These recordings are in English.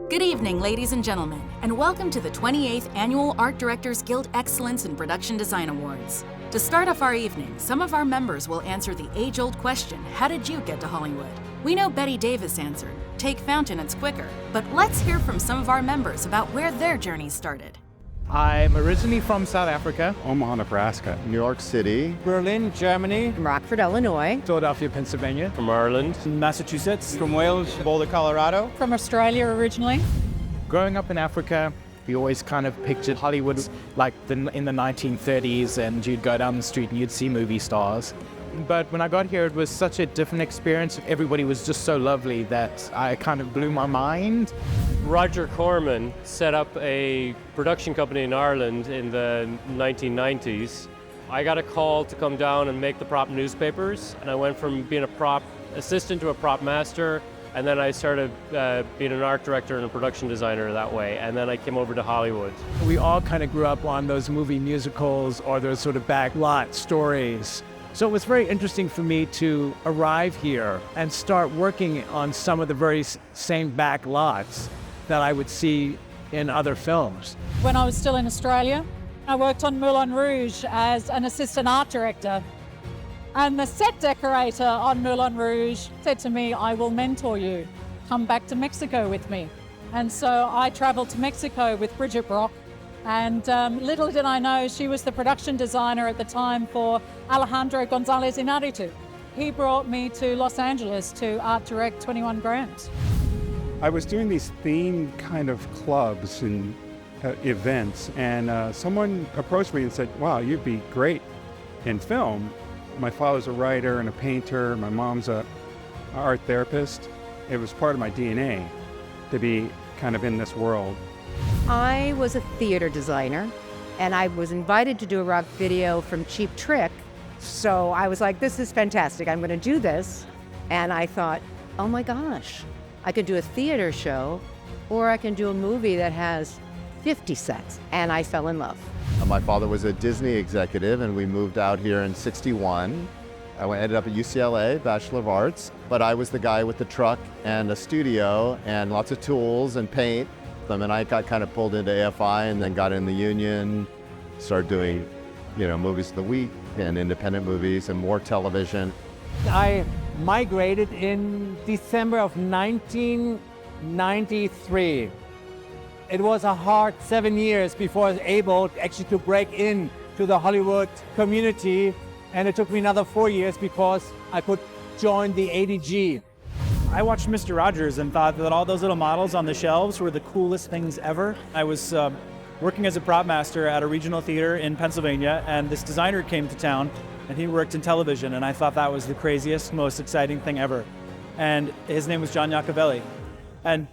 Good evening, ladies and gentlemen, and welcome to the 28th Annual Art Directors Guild Excellence in Production Design Awards. To start off our evening, some of our members will answer the age-old question, how did you get to Hollywood? We know Betty Davis answered, take Fountain, it's quicker. But let's hear from some of our members about where their journey started. I'm originally from South Africa. Omaha, Nebraska. New York City. Berlin, Germany. From Rockford, Illinois. Philadelphia, Pennsylvania. From Ireland. Massachusetts. From Wales. Boulder, Colorado. From Australia originally. Growing up in Africa, we always kind of pictured Hollywood like in the 1930s, and you'd go down the street and you'd see movie stars. But when I got here, it was such a different experience. Everybody was just so lovely that I kind of blew my mind. Roger Corman set up a production company in Ireland in the 1990s. I got a call to come down and make the prop newspapers, and I went from being a prop assistant to a prop master, and then I started being an art director and a production designer that way, and then I came over to Hollywood. We all kind of grew up on those movie musicals or those sort of backlot stories. So it was very interesting for me to arrive here and start working on some of the very same backlots that I would see in other films. When I was still in Australia, I worked on Moulin Rouge as an assistant art director. And the set decorator on Moulin Rouge said to me, I will mentor you. Come back to Mexico with me. And so I traveled to Mexico with richb. And little did I know, she was the production designer at the time for Alejandro González Iñárritu. He brought me to Los Angeles to art direct 21 Grams. I was doing these themed kind of clubs and events, and someone approached me and said, wow, you'd be great in film. My father's a writer and a painter. My mom's an art therapist. It was part of my DNA to be kind of in this world. I was a theater designer, and I was invited to do a rock video from Cheap Trick. So I was like, this is fantastic. I'm going to do this. And I thought, oh my gosh, I could do a theater show, or I can do a movie that has 50 sets. And I fell in love. My father was a Disney executive, and we moved out here in '61. I ended up at UCLA, Bachelor of Arts, but I was the guy with the truck and a studio and lots of tools and paint. And I got kind of pulled into AFI and then got in the union, started doing, movies of the week and independent movies and more television. I migrated in December of 1993. It was a hard 7 years before I was able actually to break in to the Hollywood community, and it took me another 4 years because I could join the ADG. I watched Mr. Rogers and thought that all those little models on the shelves were the coolest things ever. I was working as a prop master at a regional theater in Pennsylvania, and this designer came to town, and he worked in television, and I thought that was the craziest, most exciting thing ever. And his name was John Iacovelli, and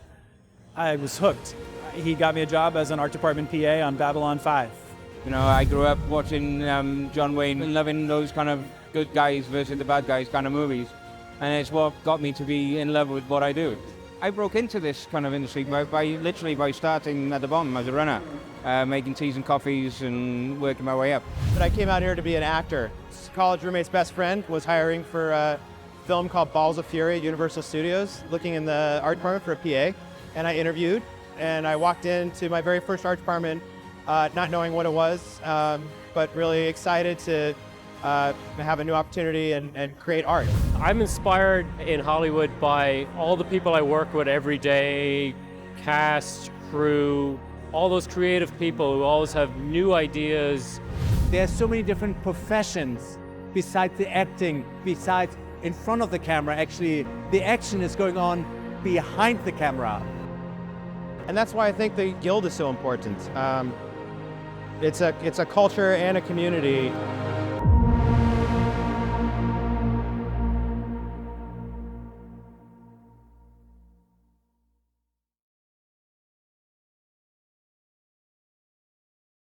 I was hooked. He got me a job as an art department PA on Babylon 5. I grew up watching John Wayne and loving those kind of good guys versus the bad guys kind of movies. And it's what got me to be in love with what I do. I broke into this kind of industry by starting at the bottom as a runner, making teas and coffees and working my way up. But I came out here to be an actor. College roommate's best friend was hiring for a film called Balls of Fury at Universal Studios, looking in the art department for a PA. And I interviewed, and I walked into my very first art department not knowing what it was, but really excited to have a new opportunity and create art. I'm inspired in Hollywood by all the people I work with every day, cast, crew, all those creative people who always have new ideas. There's so many different professions besides the acting, besides in front of the camera. Actually, the action is going on behind the camera. And that's why I think the Guild is so important. It's a culture and a community.